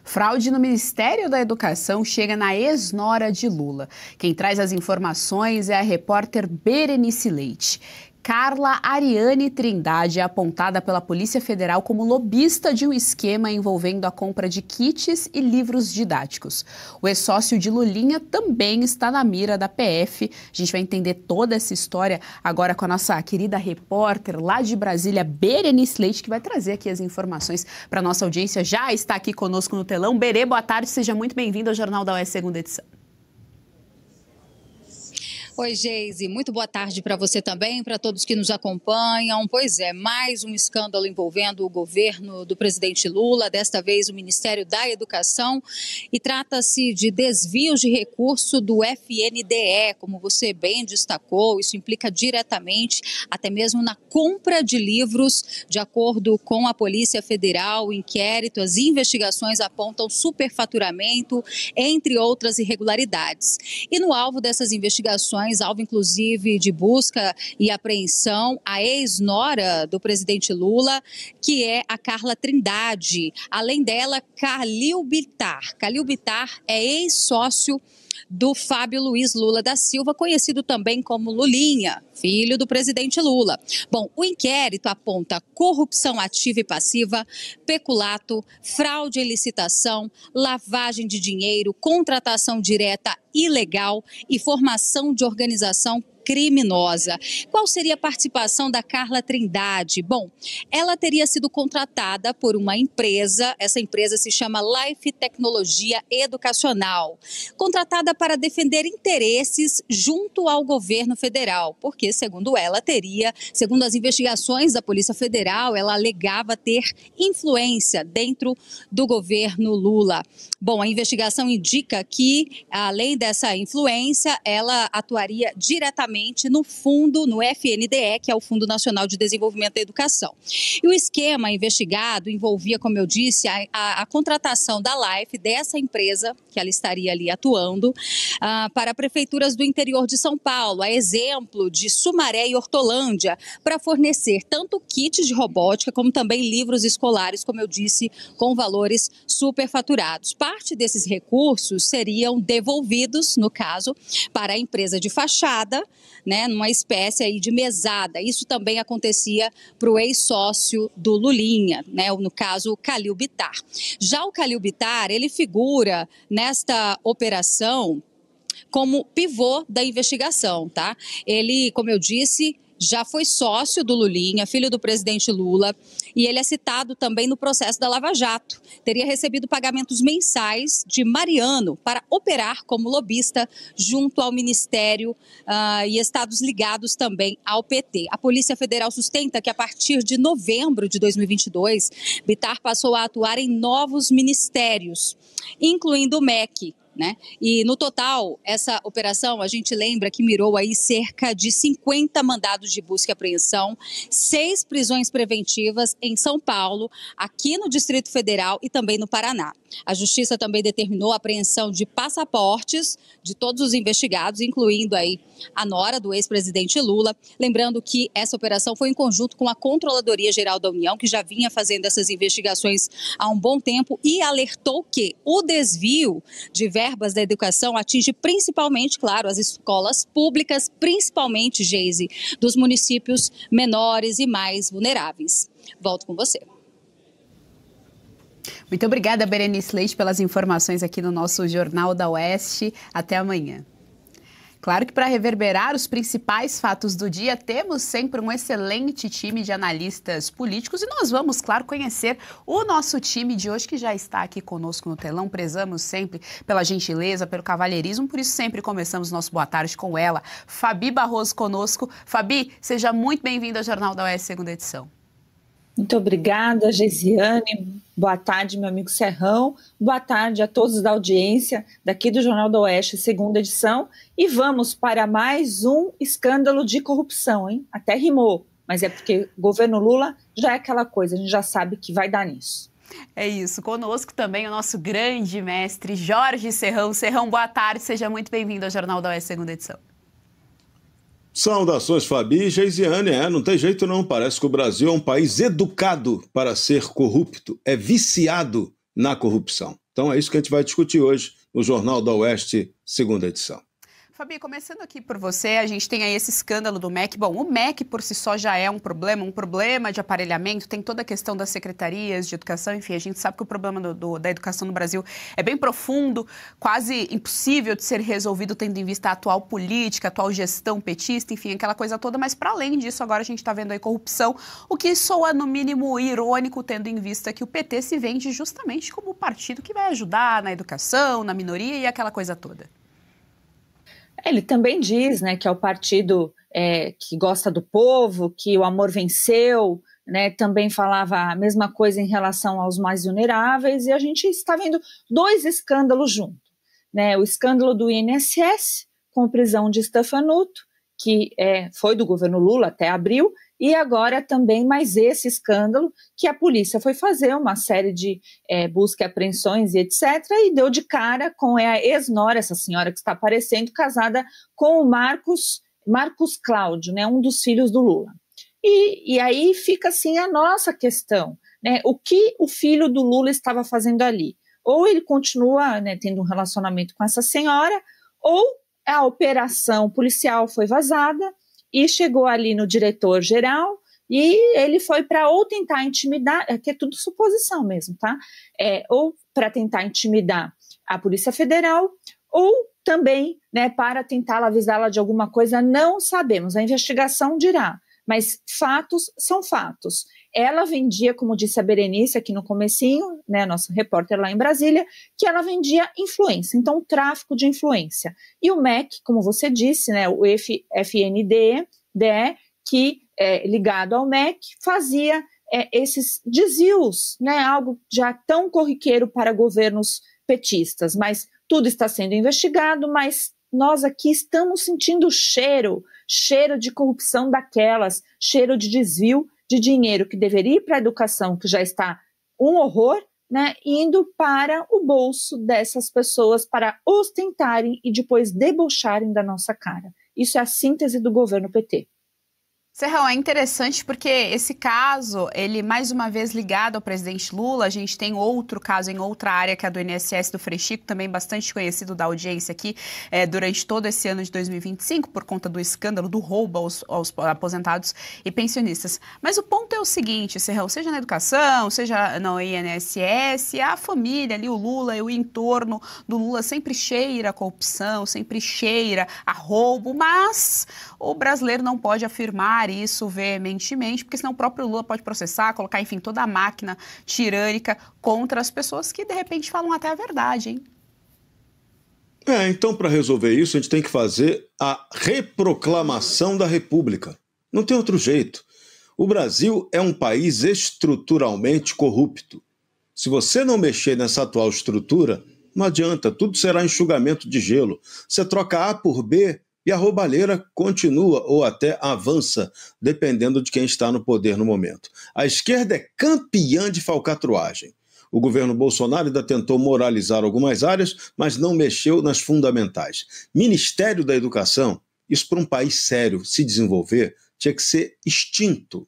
Fraude no Ministério da Educação chega na ex-nora de Lula. Quem traz as informações é a repórter Berenice Leite. Carla Ariane Trindade é apontada pela Polícia Federal como lobista de um esquema envolvendo a compra de kits e livros didáticos. O ex-sócio de Lulinha também está na mira da PF. A gente vai entender toda essa história agora com a nossa querida repórter lá de Brasília, Berenice Leite, que vai trazer aqui as informações para a nossa audiência. Já está aqui conosco no telão. Berê, boa tarde, seja muito bem-vindo ao Jornal da UES, segunda edição. Oi, Geise, muito boa tarde para você também, para todos que nos acompanham. Pois é, mais um escândalo envolvendo o governo do presidente Lula, desta vez o Ministério da Educação, e trata-se de desvios de recurso do FNDE, como você bem destacou. Isso implica diretamente até mesmo na compra de livros. De acordo com a Polícia Federal, o inquérito, as investigações apontam superfaturamento, entre outras irregularidades. E no alvo dessas investigações, alvo inclusive de busca e apreensão, a ex-nora do presidente Lula, que é a Carla Trindade. Além dela, Calil Bittar. Calil Bittar é ex-sócio do Fábio Luiz Lula da Silva, conhecido também como Lulinha, filho do presidente Lula. Bom, o inquérito aponta corrupção ativa e passiva, peculato, fraude em licitação, lavagem de dinheiro, contratação direta ilegal e formação de organização criminosa. Qual seria a participação da Carla Trindade? Bom, ela teria sido contratada por uma empresa, essa empresa se chama Life Tecnologia Educacional, contratada para defender interesses junto ao governo federal, porque, segundo ela, segundo as investigações da Polícia Federal, ela alegava ter influência dentro do governo Lula. Bom, a investigação indica que, além dessa influência, ela atuaria diretamente no fundo, no FNDE, que é o Fundo Nacional de Desenvolvimento da Educação. E o esquema investigado envolvia, como eu disse, a contratação da Life, dessa empresa, que ela estaria ali atuando, para prefeituras do interior de São Paulo, a exemplo de Sumaré e Hortolândia, para fornecer tanto kits de robótica, como também livros escolares, como eu disse, com valores superfaturados. Parte desses recursos seriam devolvidos, no caso, para a empresa de fachada, né, numa espécie aí de mesada. Isso também acontecia para o ex-sócio do Lulinha, né, no caso o Calil Bittar. Já o Calil Bittar, ele figura nesta operação como pivô da investigação, tá? Ele, como eu disse, já foi sócio do Lulinha, filho do presidente Lula, e ele é citado também no processo da Lava Jato. Teria recebido pagamentos mensais de Mariano para operar como lobista junto ao Ministério e estados ligados também ao PT. A Polícia Federal sustenta que a partir de novembro de 2022, Bittar passou a atuar em novos ministérios, incluindo o MEC. Né? E no total, essa operação, a gente lembra que mirou aí cerca de 50 mandados de busca e apreensão, 6 prisões preventivas em São Paulo, aqui no Distrito Federal e também no Paraná. A Justiça também determinou a apreensão de passaportes de todos os investigados, incluindo aí a nora do ex-presidente Lula. Lembrando que essa operação foi em conjunto com a Controladoria Geral da União, que já vinha fazendo essas investigações há um bom tempo e alertou que o desvio de verbas da educação atinge principalmente, claro, as escolas públicas, principalmente, Geise, dos municípios menores e mais vulneráveis. Volto com você. Muito obrigada, Berenice Leite, pelas informações aqui no nosso Jornal da Oeste. Até amanhã. Claro que para reverberar os principais fatos do dia, temos sempre um excelente time de analistas políticos e nós vamos, claro, conhecer o nosso time de hoje que já está aqui conosco no telão. Prezamos sempre pela gentileza, pelo cavalheirismo, por isso sempre começamos nosso Boa Tarde com ela, Fabi Barroso conosco. Fabi, seja muito bem-vinda ao Jornal da UES, segunda edição. Muito obrigada, Geisiane. Boa tarde, meu amigo Serrão. Boa tarde a todos da audiência daqui do Jornal do Oeste, segunda edição. E vamos para mais um escândalo de corrupção, hein? Até rimou, mas é porque o governo Lula já é aquela coisa, a gente já sabe que vai dar nisso. É isso. Conosco também o nosso grande mestre Jorge Serrão. Serrão, boa tarde. Seja muito bem-vindo ao Jornal da Oeste, segunda edição. Saudações, Fabi e Geisiane. Não tem jeito não, parece que o Brasil é um país educado para ser corrupto, é viciado na corrupção. Então é isso que a gente vai discutir hoje no Jornal da Oeste, segunda edição. Fabi, começando aqui por você, a gente tem aí esse escândalo do MEC. Bom, o MEC por si só já é um problema de aparelhamento, tem toda a questão das secretarias de educação, enfim, a gente sabe que o problema da educação no Brasil é bem profundo, quase impossível de ser resolvido tendo em vista a atual política, a atual gestão petista, enfim, aquela coisa toda, mas para além disso, agora a gente está vendo aí corrupção, o que soa no mínimo irônico, tendo em vista que o PT se vende justamente como o partido que vai ajudar na educação, na minoria e aquela coisa toda. Ele também diz, né, que é o partido que gosta do povo, que o amor venceu, né, também falava a mesma coisa em relação aos mais vulneráveis, e a gente está vendo dois escândalos juntos, né, o escândalo do INSS, com a prisão de Stefanuto, que foi do governo Lula até abril, e agora também mais esse escândalo que a polícia foi fazer uma série de busca e apreensões e etc. E deu de cara com a ex-nora, essa senhora que está aparecendo, casada com o Marcos Cláudio, né, um dos filhos do Lula. E aí fica assim a nossa questão, né, o que o filho do Lula estava fazendo ali? Ou ele continua, né, tendo um relacionamento com essa senhora, ou a operação policial foi vazada, e chegou ali no diretor-geral e ele foi para ou tentar intimidar, que é tudo suposição mesmo, tá? Ou para tentar intimidar a Polícia Federal, ou também, né, para tentar avisá-la de alguma coisa, não sabemos, a investigação dirá, mas fatos são fatos. Ela vendia, como disse a Berenice aqui no comecinho, né, nossa repórter lá em Brasília, que ela vendia influência, então tráfico de influência. E o MEC, como você disse, né, o FNDE, que ligado ao MEC, fazia esses desvios, né, algo já tão corriqueiro para governos petistas, mas tudo está sendo investigado, mas nós aqui estamos sentindo cheiro de corrupção daquelas, cheiro de desvio de dinheiro que deveria ir para a educação, que já está um horror, né, indo para o bolso dessas pessoas para ostentarem e depois debocharem da nossa cara. Isso é a síntese do governo PT. Serrão, é interessante porque esse caso, ele mais uma vez ligado ao presidente Lula, a gente tem outro caso em outra área, que é a do INSS do Frei Chico, também bastante conhecido da audiência aqui, durante todo esse ano de 2025, por conta do escândalo do roubo aos aposentados e pensionistas. Mas o ponto é o seguinte, Serrão, seja na educação, seja no INSS, a família ali, o Lula e o entorno do Lula sempre cheira a corrupção, sempre cheira a roubo, mas o brasileiro não pode afirmar isso veementemente, porque senão o próprio Lula pode processar, colocar, enfim, toda a máquina tirânica contra as pessoas que, de repente, falam até a verdade, hein? Então, para resolver isso, a gente tem que fazer a reproclamação da República. Não tem outro jeito. O Brasil é um país estruturalmente corrupto. Se você não mexer nessa atual estrutura, não adianta, tudo será enxugamento de gelo. Você troca A por B, e a roubalheira continua ou até avança, dependendo de quem está no poder no momento. A esquerda é campeã de falcatruagem. O governo Bolsonaro ainda tentou moralizar algumas áreas, mas não mexeu nas fundamentais. Ministério da Educação, isso para um país sério se desenvolver, tinha que ser extinto.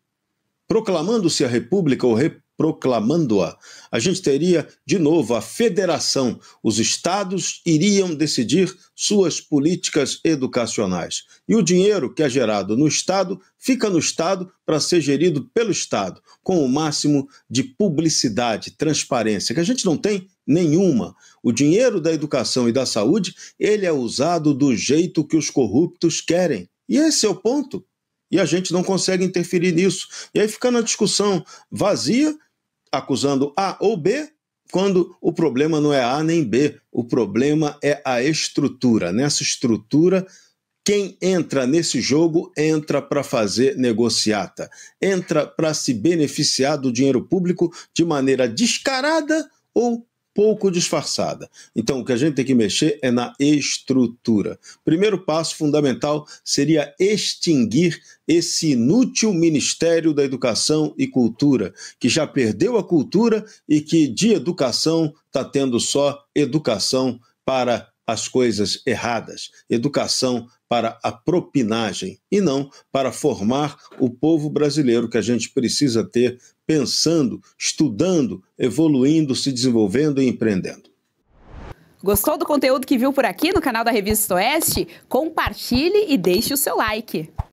Proclamando-se a República ou proclamando-a, a gente teria, de novo, a federação. Os estados iriam decidir suas políticas educacionais. E o dinheiro que é gerado no estado fica no estado para ser gerido pelo estado, com o máximo de publicidade, transparência, que a gente não tem nenhuma. O dinheiro da educação e da saúde, ele é usado do jeito que os corruptos querem. E esse é o ponto. E a gente não consegue interferir nisso. E aí fica na discussão vazia, acusando A ou B, quando o problema não é A nem B, o problema é a estrutura. Nessa estrutura, quem entra nesse jogo entra para fazer negociata, entra para se beneficiar do dinheiro público de maneira descarada ou pouco disfarçada. Então, o que a gente tem que mexer é na estrutura. Primeiro passo fundamental seria extinguir esse inútil Ministério da Educação e Cultura, que já perdeu a cultura e que de educação está tendo só educação para as coisas erradas, educação para a propinagem e não para formar o povo brasileiro que a gente precisa ter pensando, estudando, evoluindo, se desenvolvendo e empreendendo. Gostou do conteúdo que viu por aqui no canal da Revista Oeste? Compartilhe e deixe o seu like.